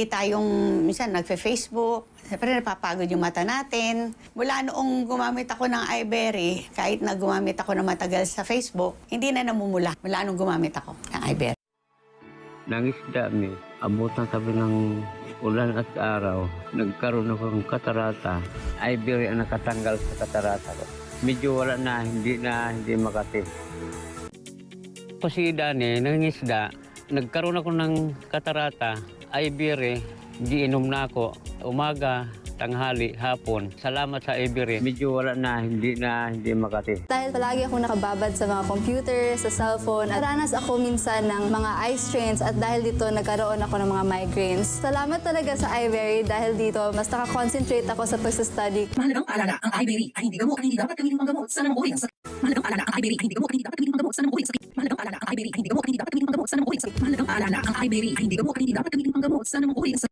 Tayong minsan nagfe-Facebook, siyempre napapagod yung mata natin. Mula noong gumamit ako ng iBerry, kahit na gumamit ako ng matagal sa Facebook, hindi na namumula mula nung gumamit ako ng iBerry. Nangisda mi, abot na sabi ng ulan at araw, nagkaroon ako ng katarata. iBerry ang nakatanggal sa katarata ko. Medyo wala na, hindi makati. Kasi Dani, nangisda, nagkaroon ako ng katarata, iBerry, giinom na ako, umaga, tanghali, hapon. Salamat sa iBerry. Medyo wala na, hindi makati. Dahil palagi akong nakababad sa mga computer, sa cellphone, at ranas ako minsan ng mga eye strains at dahil dito nagkaroon ako ng mga migraines. Salamat talaga sa iBerry dahil dito mas nakakonsentrate ako sa pagsastudy. Mahalagang paalala, ang iBerry ay hindi gamot at hindi dapat gamitin pang gamot sa namumuhay ang sakit. Mahalagang paalala, ang iBerry ay hindi gamot at hindi dapat gamitin pang gamot sa namumuhay ang sakit. Mahalagang paalala, ang iBerry ay hindi gamot at hindi dapat gamitin pang gamot sa namumuhay ang sakit. Mahalagang paalala, ang iBerry ay hindi gamot at hindi dapat gamitin pang gamot sa namumuhay ang sakit.